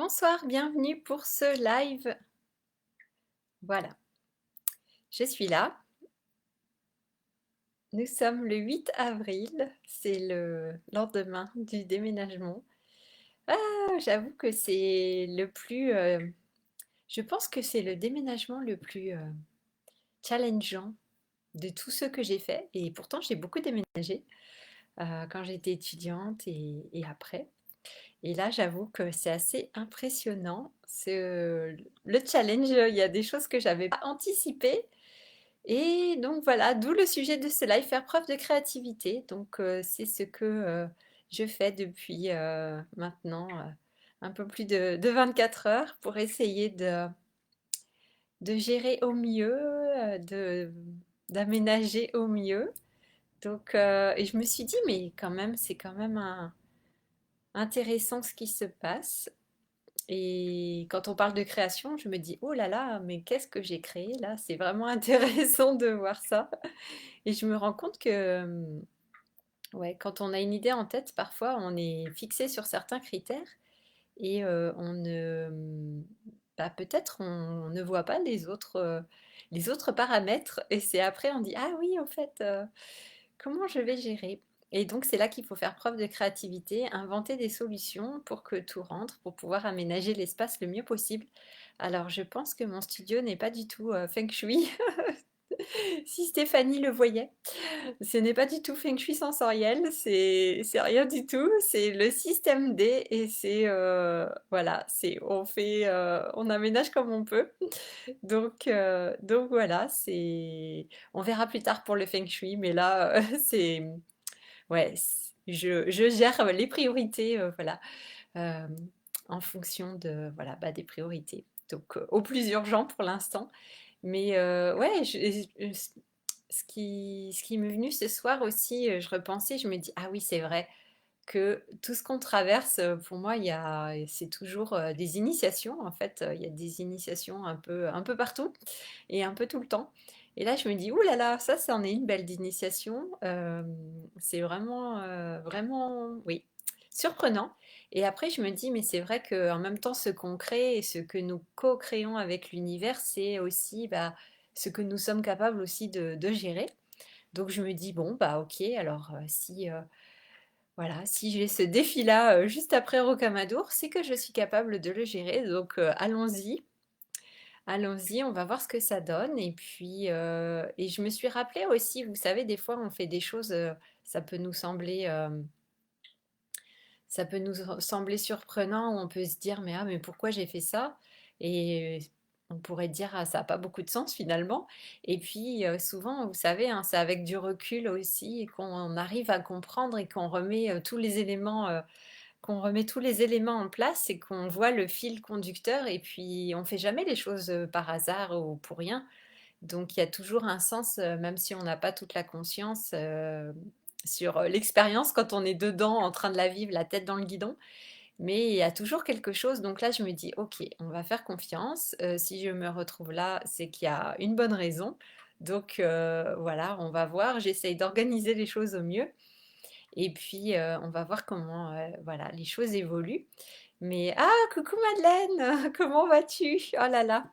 Bonsoir, bienvenue pour ce live. Voilà, je suis là. Nous sommes le 8 avril, c'est le lendemain du déménagement. Ah, j'avoue que c'est le plus... je pense que c'est le déménagement le plus challengeant de tous ceux que j'ai fait. Et pourtant, j'ai beaucoup déménagé quand j'étais étudiante et après. Et là, j'avoue que c'est assez impressionnant. Le challenge, il y a des choses que j'avais pas anticipées. Et donc voilà, d'où le sujet de ce live, faire preuve de créativité. Donc c'est ce que je fais depuis maintenant un peu plus de 24 heures pour essayer de gérer au mieux, d'aménager au mieux. Donc, et je me suis dit, mais quand même, c'est quand même intéressant ce qui se passe. Et quand on parle de création, je me dis, oh là là, mais qu'est-ce que j'ai créé là? C'est vraiment intéressant de voir ça. Et je me rends compte que, ouais, quand on a une idée en tête, parfois on est fixé sur certains critères et on ne, bah, peut-être on ne voit pas les autres paramètres. Et c'est après on dit, ah oui, en fait, comment je vais gérer? Et donc c'est là qu'il faut faire preuve de créativité, inventer des solutions pour que tout rentre, pour pouvoir aménager l'espace le mieux possible. Alors je pense que mon studio n'est pas du tout feng shui, si Stéphanie le voyait. Ce n'est pas du tout feng shui sensoriel, c'est rien du tout, c'est le système D et c'est voilà, c'est on aménage comme on peut. Donc voilà, c'est on verra plus tard pour le feng shui, mais là c'est ouais, je gère les priorités voilà euh, en fonction de voilà bah, des priorités. Donc au plus urgent pour l'instant. Mais ouais, ce qui m'est venu ce soir aussi, je repensais, je me dis, ah oui, c'est vrai que tout ce qu'on traverse, pour moi, c'est toujours des initiations. En fait, il y a des initiations un peu partout et un peu tout le temps. Et là, je me dis, ouh là là, ça en est une belle d'initiation. C'est vraiment, vraiment, oui, surprenant. Et après, je me dis, mais c'est vrai qu'en même temps, ce qu'on crée et ce que nous co-créons avec l'univers, c'est aussi bah, ce que nous sommes capables aussi de gérer. Donc je me dis, bon, bah ok, alors si, voilà, si j'ai ce défi-là juste après Rocamadour, c'est que je suis capable de le gérer. Donc allons-y, allons-y, on va voir ce que ça donne. Et puis, et je me suis rappelé aussi, vous savez, des fois on fait des choses, ça peut nous sembler, ça peut nous sembler surprenant, ou on peut se dire, mais ah, mais pourquoi j'ai fait ça? Et on pourrait dire, ah, ça n'a pas beaucoup de sens finalement. Et puis, souvent, vous savez, hein, c'est avec du recul aussi qu'on arrive à comprendre et qu'on remet tous les éléments, qu'on remet tous les éléments en place et qu'on voit le fil conducteur. Et puis, on fait jamais les choses par hasard ou pour rien. Donc il y a toujours un sens, même si on n'a pas toute la conscience sur l'expérience quand on est dedans, en train de la vivre, la tête dans le guidon. Mais il y a toujours quelque chose. Donc là, je me dis, ok, on va faire confiance. Si je me retrouve là, c'est qu'il y a une bonne raison. Donc voilà, on va voir. J'essaye d'organiser les choses au mieux. Et puis, on va voir comment voilà, les choses évoluent. Mais ah, coucou Madeleine, comment vas-tu? Oh là là,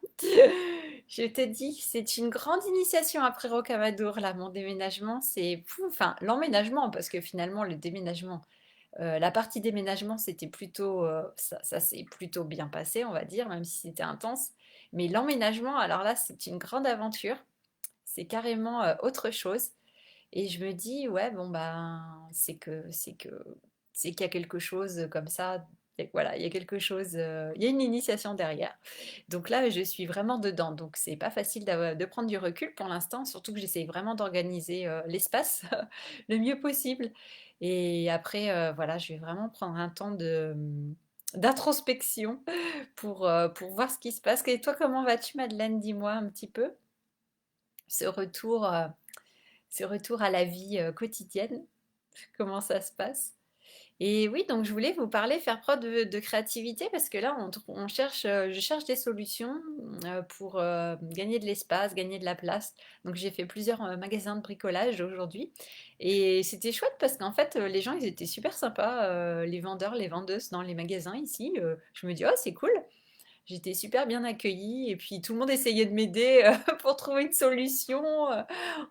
je te dis, c'est une grande initiation après Rocamadour, là, mon déménagement, c'est fou. Enfin, l'emménagement, parce que finalement, le déménagement, la partie déménagement, c'était plutôt, ça s'est plutôt bien passé, on va dire, même si c'était intense. Mais l'emménagement, alors là, c'est une grande aventure, c'est carrément autre chose. Et je me dis, ouais, bon, ben, c'est qu'il y a quelque chose comme ça. Et voilà, il y a quelque chose, il y a une initiation derrière. Donc là, je suis vraiment dedans. Donc c'est pas facile de prendre du recul pour l'instant, surtout que j'essaye vraiment d'organiser l'espace le mieux possible. Et après, voilà, je vais vraiment prendre un temps d'introspection pour voir ce qui se passe. Et toi, comment vas-tu, Madeleine? Dis-moi un petit peu ce retour. Ce retour à la vie quotidienne, comment ça se passe? Et oui, donc je voulais vous parler, faire preuve de créativité parce que là, on cherche, je cherche des solutions pour gagner de l'espace, gagner de la place. Donc j'ai fait plusieurs magasins de bricolage aujourd'hui et c'était chouette parce qu'en fait, les gens, ils étaient super sympas, les vendeurs, les vendeuses dans les magasins ici. Je me dis, oh, c'est cool. J'étais super bien accueillie et puis tout le monde essayait de m'aider pour trouver une solution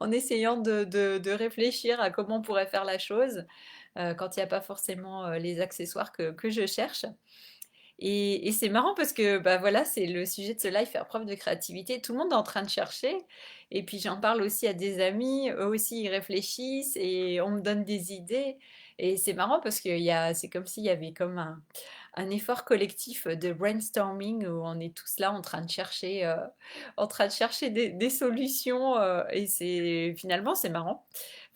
en essayant de réfléchir à comment on pourrait faire la chose quand il n'y a pas forcément les accessoires que je cherche. Et c'est marrant parce que bah voilà, c'est le sujet de ce live, faire preuve de créativité. Tout le monde est en train de chercher. Et puis j'en parle aussi à des amis, eux aussi ils réfléchissent et on me donne des idées. Et c'est marrant parce que c'est comme s'il y avait comme un effort collectif de brainstorming où on est tous là en train de chercher des solutions. Et finalement c'est marrant.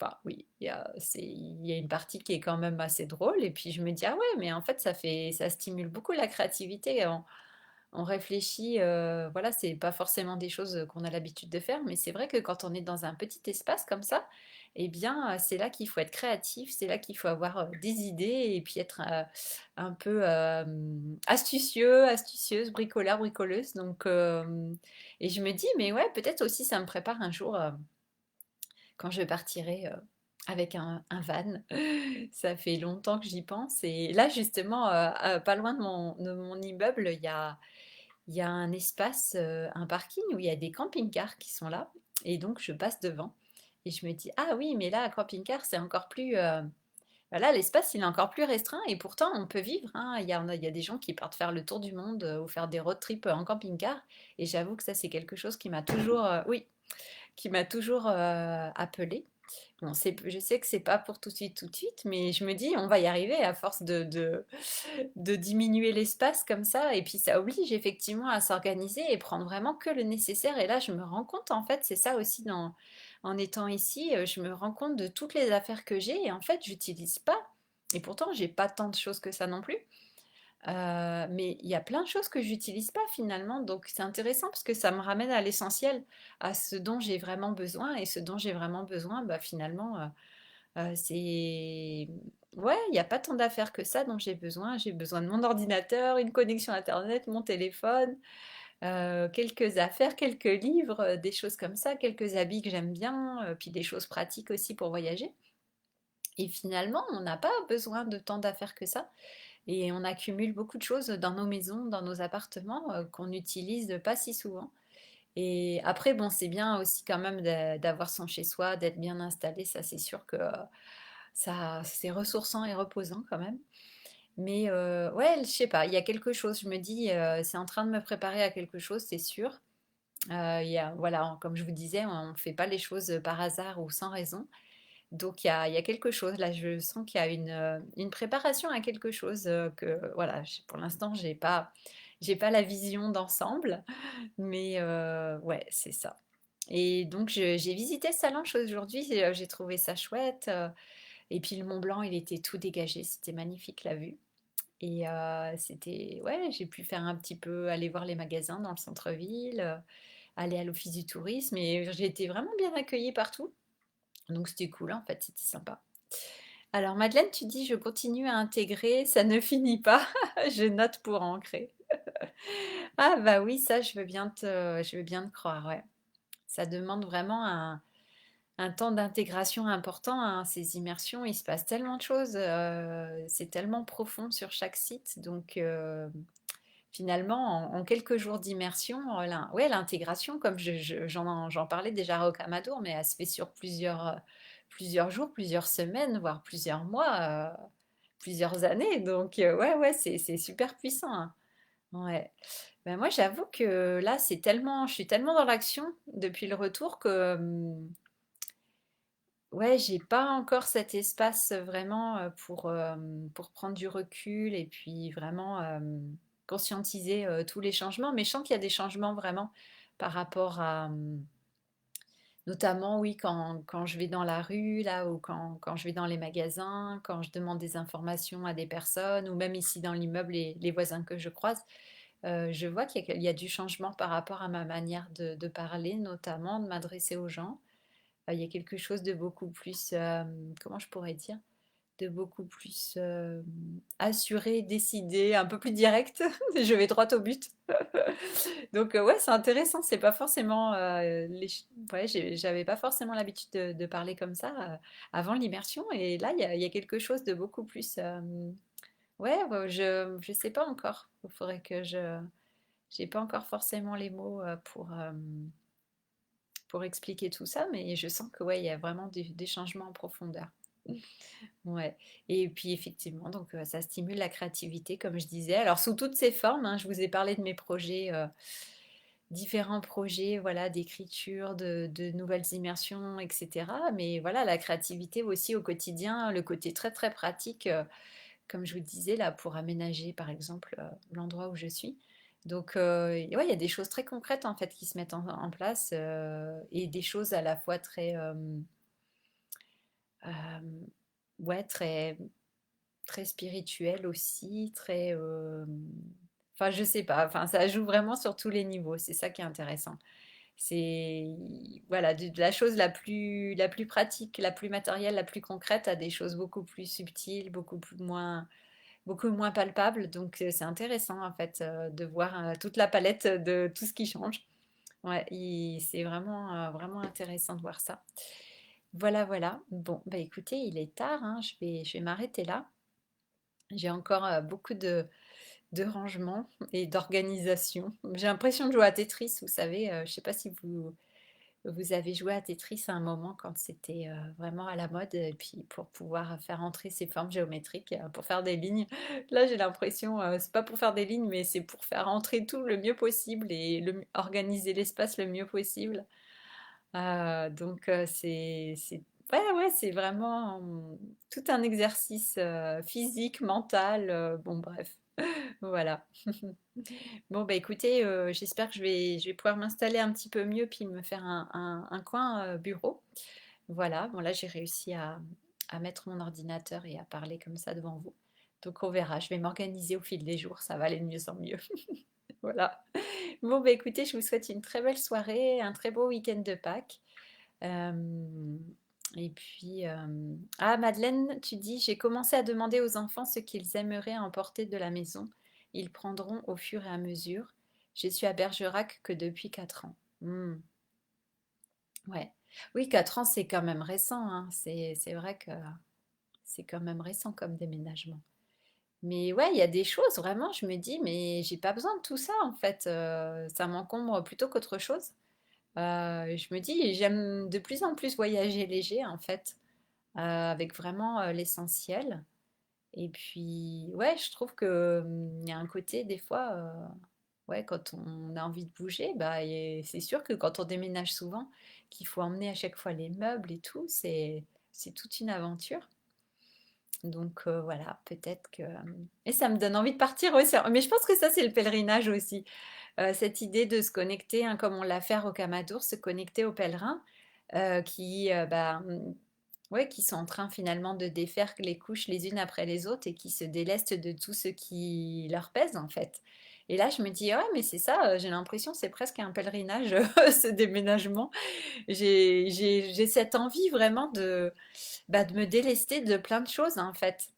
Enfin oui, il y a une partie qui est quand même assez drôle. Et puis je me dis ah ouais, mais en fait ça stimule beaucoup la créativité. On réfléchit, voilà, c'est pas forcément des choses qu'on a l'habitude de faire, mais c'est vrai que quand on est dans un petit espace comme ça, eh bien, c'est là qu'il faut être créatif, c'est là qu'il faut avoir des idées et puis être un peu astucieux, astucieuse, bricoleur, bricoleuse. Donc, et je me dis, mais ouais, peut-être aussi ça me prépare un jour quand je partirai avec un van. Ça fait longtemps que j'y pense. Et là, justement, pas loin de mon immeuble, il y a un espace, un parking où il y a des camping-cars qui sont là. Et donc, je passe devant. Et je me dis, ah oui, mais là, un camping-car, c'est encore plus... Là, l'espace, il est encore plus restreint. Et pourtant, on peut vivre, hein. Il y a des gens qui partent faire le tour du monde ou faire des road trips en camping-car. Et j'avoue que ça, c'est quelque chose qui m'a toujours... oui, qui m'a toujours appelée. Bon, je sais que c'est pas pour tout de suite, mais je me dis, on va y arriver à force de diminuer l'espace comme ça. Et puis ça oblige effectivement à s'organiser et prendre vraiment que le nécessaire. Et là, je me rends compte, en fait, c'est ça aussi en étant ici, je me rends compte de toutes les affaires que j'ai et en fait, j'utilise pas. Et pourtant, j'ai pas tant de choses que ça non plus. Mais il y a plein de choses que j'utilise pas finalement, donc c'est intéressant parce que ça me ramène à l'essentiel, à ce dont j'ai vraiment besoin. Et ce dont j'ai vraiment besoin, bah, finalement, c'est... Ouais, il n'y a pas tant d'affaires que ça dont j'ai besoin. J'ai besoin de mon ordinateur, une connexion Internet, mon téléphone, quelques affaires, quelques livres, des choses comme ça, quelques habits que j'aime bien, puis des choses pratiques aussi pour voyager. Et finalement, on n'a pas besoin de tant d'affaires que ça. Et on accumule beaucoup de choses dans nos maisons, dans nos appartements, qu'on n'utilise pas si souvent. Et après, bon, c'est bien aussi quand même d'avoir son chez-soi, d'être bien installé. Ça, c'est sûr que ça, c'est ressourçant et reposant quand même. Mais ouais, je sais pas, il y a quelque chose. Je me dis, c'est en train de me préparer à quelque chose, c'est sûr. Voilà, comme je vous disais, on ne fait pas les choses par hasard ou sans raison. Donc il y a quelque chose là, je sens qu'il y a une préparation à quelque chose que voilà, pour l'instant j'ai pas la vision d'ensemble, mais ouais, c'est ça. Et donc j'ai visité Salanches aujourd'hui, j'ai trouvé ça chouette. Et puis le Mont Blanc, il était tout dégagé, c'était magnifique la vue. Et c'était ouais, j'ai pu faire un petit peu aller voir les magasins dans le centre-ville, aller à l'office du tourisme, et j'ai été vraiment bien accueillie partout. Donc c'était cool en fait, c'était sympa. Alors Madeleine, tu dis je continue à intégrer, ça ne finit pas. Je note pour ancrer. Ah bah oui, ça je veux bien te croire, ouais. Ça demande vraiment un temps d'intégration important, hein, ces immersions. Il se passe tellement de choses, c'est tellement profond sur chaque site. Donc finalement, en quelques jours d'immersion, ouais, l'intégration, comme j'en parlais déjà à Rocamadour, mais elle se fait sur plusieurs jours, plusieurs semaines, voire plusieurs mois, plusieurs années. Donc, ouais, ouais, c'est super puissant, hein. Ouais. Ben moi, j'avoue que là, je suis tellement dans l'action depuis le retour que, ouais, j'ai pas encore cet espace vraiment pour prendre du recul et puis vraiment conscientiser tous les changements. Mais je sens qu'il y a des changements vraiment par rapport à, notamment, oui, quand je vais dans la rue, là, ou quand je vais dans les magasins, quand je demande des informations à des personnes, ou même ici dans l'immeuble, les voisins que je croise, je vois qu'il y a du changement par rapport à ma manière de parler, notamment de m'adresser aux gens. Il y a quelque chose de beaucoup plus, comment je pourrais dire, de beaucoup plus assuré, décidé, un peu plus direct. Je vais droit au but. Donc ouais, c'est intéressant. C'est pas forcément ouais, j'avais pas forcément l'habitude de parler comme ça avant l'immersion. Et là, il y a quelque chose de beaucoup plus. Ouais, je sais pas encore. Il faudrait que je j'ai pas encore forcément les mots pour expliquer tout ça, mais je sens que ouais, il y a vraiment des changements en profondeur. Ouais. Et puis effectivement, donc ça stimule la créativité, comme je disais. Alors sous toutes ses formes, hein, je vous ai parlé de mes projets, différents projets, voilà, d'écriture, de nouvelles immersions, etc. Mais voilà, la créativité aussi au quotidien, le côté très très pratique, comme je vous disais là, pour aménager par exemple l'endroit où je suis. Donc ouais, il y a des choses très concrètes en fait qui se mettent en place et des choses à la fois très euh, ouais, très spirituel aussi, très... Enfin, je sais pas, enfin, ça joue vraiment sur tous les niveaux, c'est ça qui est intéressant. C'est, voilà, de la chose la plus pratique, la plus matérielle, la plus concrète à des choses beaucoup plus subtiles, beaucoup moins palpables. Donc, c'est intéressant, en fait, de voir toute la palette de tout ce qui change. Ouais, c'est vraiment, vraiment intéressant de voir ça. Voilà, voilà. Bon, bah écoutez, il est tard, hein, je vais m'arrêter là. J'ai encore beaucoup de rangement et d'organisation. J'ai l'impression de jouer à Tetris, vous savez. Je ne sais pas si vous avez joué à Tetris à un moment quand c'était vraiment à la mode, et puis pour pouvoir faire entrer ces formes géométriques, pour faire des lignes. Là, j'ai l'impression, c'est pas pour faire des lignes, mais c'est pour faire entrer tout le mieux possible et organiser l'espace le mieux possible. Donc, ouais, ouais, c'est vraiment tout un exercice physique, mental. Bon, bref, voilà. Bon, bah écoutez, j'espère que je vais pouvoir m'installer un petit peu mieux puis me faire un coin bureau. Voilà, bon là j'ai réussi à mettre mon ordinateur et à parler comme ça devant vous. Donc on verra, je vais m'organiser au fil des jours, ça va aller de mieux en mieux. Voilà. Bon, bah écoutez, je vous souhaite une très belle soirée, un très beau week-end de Pâques. Euh, et puis, ah Madeleine, tu dis, j'ai commencé à demander aux enfants ce qu'ils aimeraient emporter de la maison. Ils prendront au fur et à mesure. Je suis à Bergerac que depuis 4 ans. Hmm, ouais. Oui, 4 ans, c'est quand même récent, hein. C'est vrai que c'est quand même récent comme déménagement. Mais ouais, il y a des choses, vraiment, je me dis, mais j'ai pas besoin de tout ça, en fait. Ça m'encombre plutôt qu'autre chose. Je me dis, j'aime de plus en plus voyager léger, en fait. Avec vraiment l'essentiel. Et puis, ouais, je trouve que il y a un côté, des fois, ouais, quand on a envie de bouger, bah, et c'est sûr que quand on déménage souvent, qu'il faut emmener à chaque fois les meubles et tout, c'est toute une aventure. Donc voilà, peut-être que... Et ça me donne envie de partir aussi. Mais je pense que ça, c'est le pèlerinage aussi. Cette idée de se connecter, hein, comme on l'a fait à Rocamadour, se connecter aux pèlerins qui, bah, ouais, qui sont en train finalement de défaire les couches les unes après les autres et qui se délestent de tout ce qui leur pèse en fait. Et là, je me dis, ouais, mais c'est ça, j'ai l'impression, c'est presque un pèlerinage, ce déménagement. J'ai cette envie vraiment bah, de me délester de plein de choses en fait,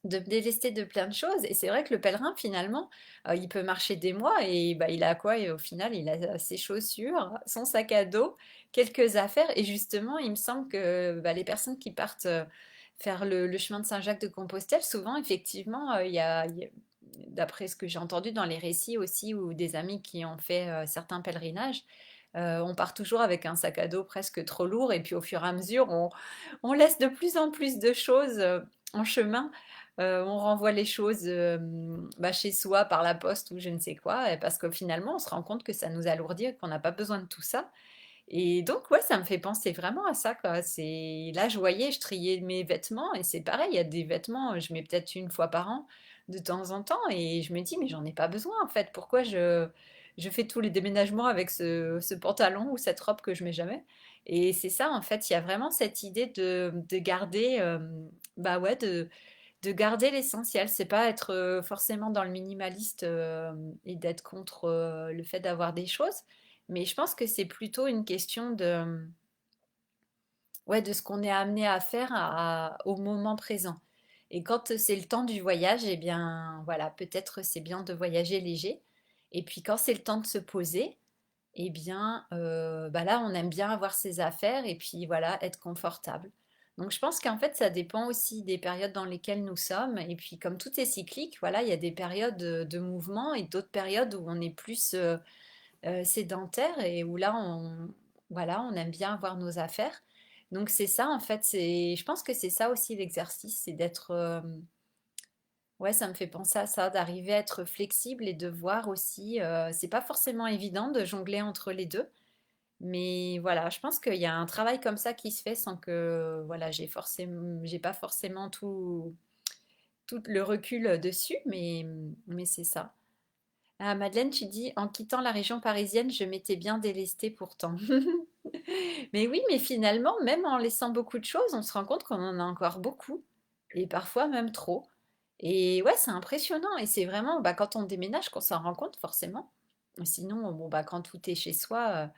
de me délester de plein de choses. Et c'est vrai que le pèlerin, finalement, il peut marcher des mois et bah, il a quoi? Et au final, il a ses chaussures, son sac à dos, quelques affaires. Et justement, il me semble que bah, les personnes qui partent faire le chemin de Saint-Jacques de Compostelle, souvent, effectivement, d'après ce que j'ai entendu dans les récits aussi, ou des amis qui ont fait certains pèlerinages, on part toujours avec un sac à dos presque trop lourd et puis au fur et à mesure, on laisse de plus en plus de choses en chemin. On renvoie les choses bah, chez soi par la poste ou je ne sais quoi, et parce que finalement, on se rend compte que ça nous alourdit et qu'on n'a pas besoin de tout ça. Et donc, ouais, ça me fait penser vraiment à ça, quoi. Là, je voyais, je triais mes vêtements et c'est pareil, il y a des vêtements, je mets peut-être une fois par an, de temps en temps, et je me dis, mais j'en ai pas besoin en fait. Pourquoi je fais tous les déménagements avec ce pantalon ou cette robe que je mets jamais? Et c'est ça, en fait, il y a vraiment cette idée de garder, bah ouais, de garder l'essentiel. C'est pas être forcément dans le minimaliste et d'être contre le fait d'avoir des choses, mais je pense que c'est plutôt une question ouais, de ce qu'on est amené à faire au moment présent. Et quand c'est le temps du voyage, eh bien, voilà, peut-être c'est bien de voyager léger. Et puis quand c'est le temps de se poser, eh bien, bah là, on aime bien avoir ses affaires et puis voilà, être confortable. Donc je pense qu'en fait, ça dépend aussi des périodes dans lesquelles nous sommes. Et puis comme tout est cyclique, voilà, il y a des périodes de mouvement et d'autres périodes où on est plus sédentaire et où là, voilà, on aime bien avoir nos affaires. Donc c'est ça, en fait, je pense que c'est ça aussi l'exercice, c'est d'être, ouais, ça me fait penser à ça, d'arriver à être flexible et de voir aussi, c'est pas forcément évident de jongler entre les deux, mais voilà, je pense qu'il y a un travail comme ça qui se fait sans que, voilà, j'ai pas forcément tout le recul dessus, mais c'est ça. Ah, Madeleine, tu dis, en quittant la région parisienne, je m'étais bien délestée pourtant. Mais oui, mais finalement, même en laissant beaucoup de choses, on se rend compte qu'on en a encore beaucoup, et parfois même trop. Et ouais, c'est impressionnant, et c'est vraiment bah, quand on déménage qu'on s'en rend compte forcément. Sinon, bon, bah, quand tout est chez soi,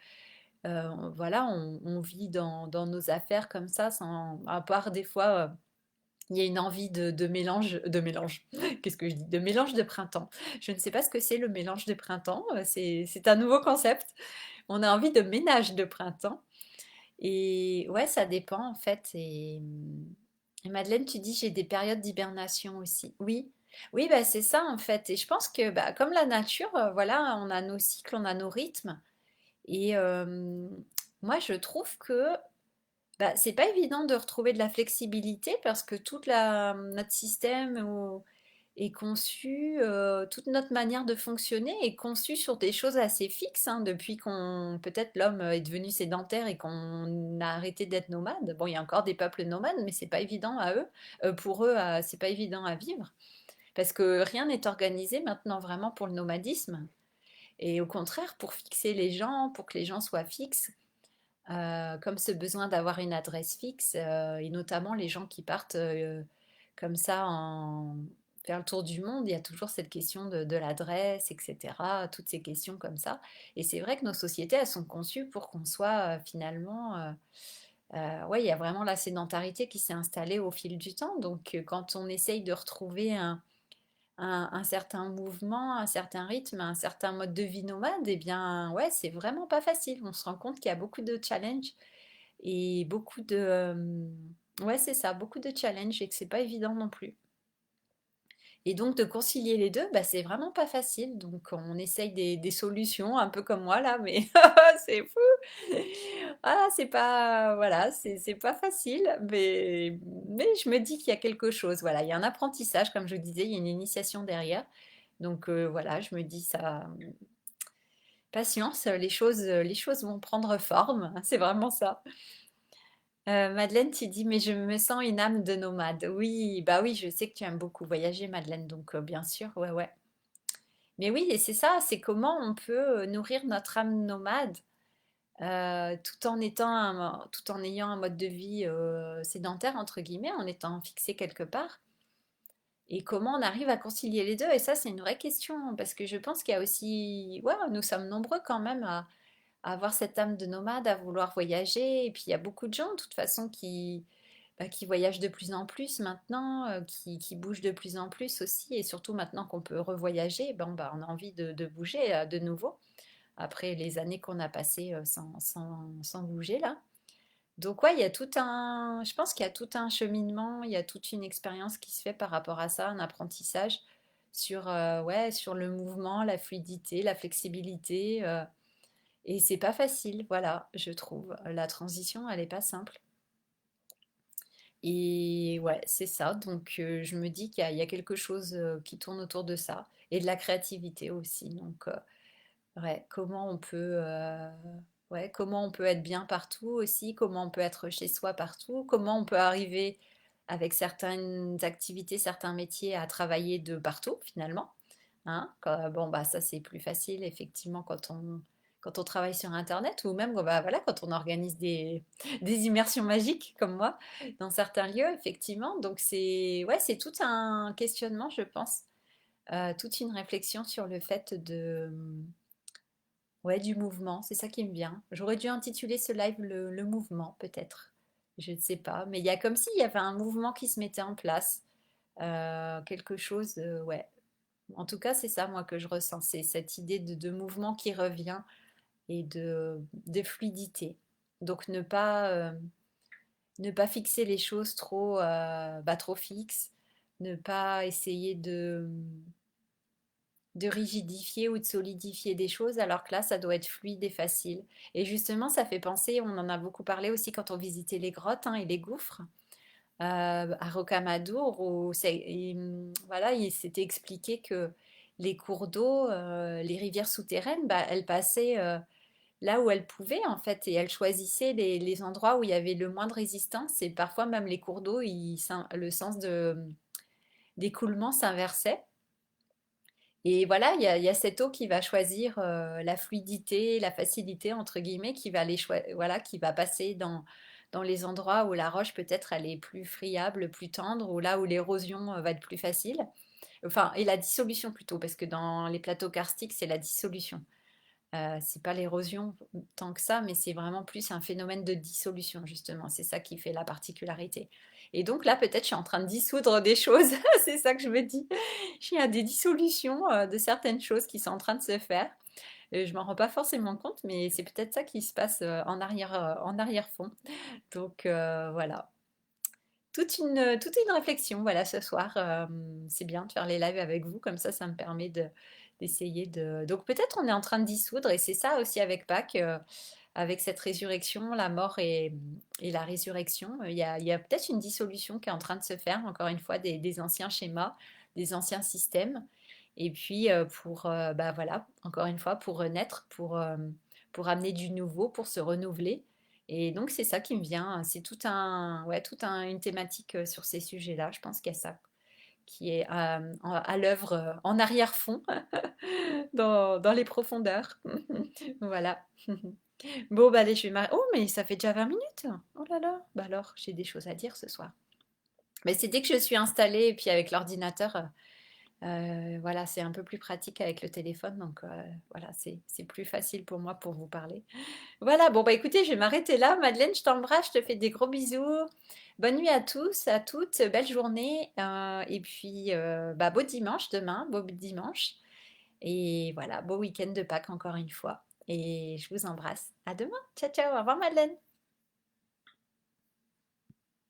voilà, on vit dans nos affaires comme ça, sans, à part des fois, il y a une envie de mélange, qu'est-ce que je dis? De mélange de printemps. Je ne sais pas ce que c'est le mélange de printemps, c'est un nouveau concept. On a envie de ménage de printemps. Et ouais, ça dépend en fait. Et Madeleine, tu dis j'ai des périodes d'hibernation aussi. Oui, oui, bah, c'est ça en fait. Et je pense que bah, comme la nature, voilà, on a nos cycles, on a nos rythmes. Et moi, je trouve que bah, c'est pas évident de retrouver de la flexibilité parce que notre système est conçu, toute notre manière de fonctionner est conçue sur des choses assez fixes, hein, depuis qu'on peut-être l'homme est devenu sédentaire et qu'on a arrêté d'être nomade. Bon, il y a encore des peuples nomades, mais c'est pas évident à eux, pour eux, c'est pas évident à vivre parce que rien n'est organisé maintenant vraiment pour le nomadisme. Et au contraire, pour fixer les gens, pour que les gens soient fixes, comme ce besoin d'avoir une adresse fixe, et notamment les gens qui partent comme ça faire le tour du monde, il y a toujours cette question de l'adresse, etc. Toutes ces questions comme ça. Et c'est vrai que nos sociétés, elles sont conçues pour qu'on soit finalement... ouais, il y a vraiment la sédentarité qui s'est installée au fil du temps. Donc quand on essaye de retrouver un certain mouvement, un certain rythme, un certain mode de vie nomade, eh bien ouais, c'est vraiment pas facile. On se rend compte qu'il y a beaucoup de challenges et beaucoup de... ouais, c'est ça, beaucoup de challenges et que c'est pas évident non plus. Et donc de concilier les deux, bah, c'est vraiment pas facile. Donc on essaye des solutions, un peu comme moi là, mais c'est fou. Ah, c'est pas, voilà, c'est pas facile, mais je me dis qu'il y a quelque chose. Voilà, il y a un apprentissage, comme je disais, il y a une initiation derrière. Donc voilà, je me dis ça, patience, les choses vont prendre forme. C'est vraiment ça. Madeleine, tu dis, mais je me sens une âme de nomade. Oui, bah oui, je sais que tu aimes beaucoup voyager, Madeleine, donc bien sûr, ouais, ouais. Mais oui, et c'est ça, c'est comment on peut nourrir notre âme nomade tout en ayant un mode de vie sédentaire, entre guillemets, en étant fixé quelque part. Et comment on arrive à concilier les deux? Et ça, c'est une vraie question, parce que je pense qu'il y a aussi, ouais, nous sommes nombreux quand même à avoir cette âme de nomade, à vouloir voyager. Et puis il y a beaucoup de gens, de toute façon, qui voyagent de plus en plus maintenant, qui bougent de plus en plus aussi. Et surtout maintenant qu'on peut revoyager, ben, bah, on a envie de bouger de nouveau, après les années qu'on a passées sans bouger là. Donc ouais, il y a je pense qu'il y a tout un cheminement, il y a toute une expérience qui se fait par rapport à ça, un apprentissage sur, ouais, sur le mouvement, la fluidité, la flexibilité. Et c'est pas facile, voilà, je trouve. La transition, elle est pas simple. Et ouais, c'est ça. Donc je me dis qu'il y a quelque chose qui tourne autour de ça. Et de la créativité aussi. Donc ouais, ouais, comment on peut être bien partout aussi, comment on peut être chez soi partout, comment on peut arriver avec certaines activités, certains métiers à travailler de partout finalement. Hein, bon, bah, ça c'est plus facile effectivement quand on travaille sur Internet ou même bah, voilà, quand on organise des immersions magiques comme moi dans certains lieux, effectivement. Donc c'est ouais, c'est tout un questionnement, je pense, toute une réflexion sur le fait ouais, du mouvement. C'est ça qui me vient. J'aurais dû intituler ce live le mouvement, peut-être. Je ne sais pas, mais il y a comme s'il y avait un mouvement qui se mettait en place, quelque chose, ouais. En tout cas, c'est ça moi que je ressens, c'est cette idée de mouvement qui revient et de fluidité. Donc ne pas fixer les choses trop, trop fixes, ne pas essayer de rigidifier ou de solidifier des choses, alors que là, ça doit être fluide et facile. Et justement, ça fait penser, on en a beaucoup parlé aussi quand on visitait les grottes hein, et les gouffres à Rocamadour, où voilà, il s'était expliqué que les cours d'eau, les rivières souterraines, bah, elles passaient là où elles pouvaient en fait, et elles choisissaient les endroits où il y avait le moins de résistance, et parfois même les cours d'eau, le sens d'écoulement s'inversait. Et voilà, il y a cette eau qui va choisir la fluidité, la facilité, entre guillemets, voilà, qui va passer dans les endroits où la roche peut-être elle est plus friable, plus tendre, ou là où l'érosion va être plus facile. Enfin, et la dissolution plutôt, parce que dans les plateaux karstiques, c'est la dissolution. C'est pas l'érosion tant que ça, mais c'est vraiment plus un phénomène de dissolution, justement. C'est ça qui fait la particularité. Et donc là, peut-être, je suis en train de dissoudre des choses. C'est ça que je me dis. Il y a des dissolutions de certaines choses qui sont en train de se faire. Je m'en rends pas forcément compte, mais c'est peut-être ça qui se passe en arrière-fond. Donc voilà. Toute une réflexion, voilà, ce soir. C'est bien de faire les lives avec vous, comme ça me permet d'essayer de... Donc peut-être on est en train de dissoudre, et c'est ça aussi avec Pâques, avec cette résurrection, la mort et la résurrection. Il y a peut-être une dissolution qui est en train de se faire, encore une fois, des anciens schémas, des anciens systèmes. Et puis bah voilà, encore une fois, pour renaître, pour amener du nouveau, pour se renouveler. Et donc c'est ça qui me vient, c'est ouais, une thématique sur ces sujets-là. Je pense qu'il y a ça qui est à l'œuvre en arrière-fond, dans les profondeurs. Voilà. Bon, bah allez, je vais m'arrêter. Oh, mais ça fait déjà 20 minutes. Oh là là. Bah alors, j'ai des choses à dire ce soir. Mais c'est dès que je suis installée et puis avec l'ordinateur, voilà, c'est un peu plus pratique avec le téléphone. Donc voilà, c'est plus facile pour moi pour vous parler. Voilà, bon bah écoutez, je vais m'arrêter là. Madeleine, je t'embrasse, je te fais des gros bisous. Bonne nuit à tous, à toutes, belle journée. Et puis, bah, beau dimanche demain, beau dimanche. Et voilà, beau week-end de Pâques encore une fois. Et je vous embrasse. À demain. Ciao, ciao. Au revoir, Madeleine.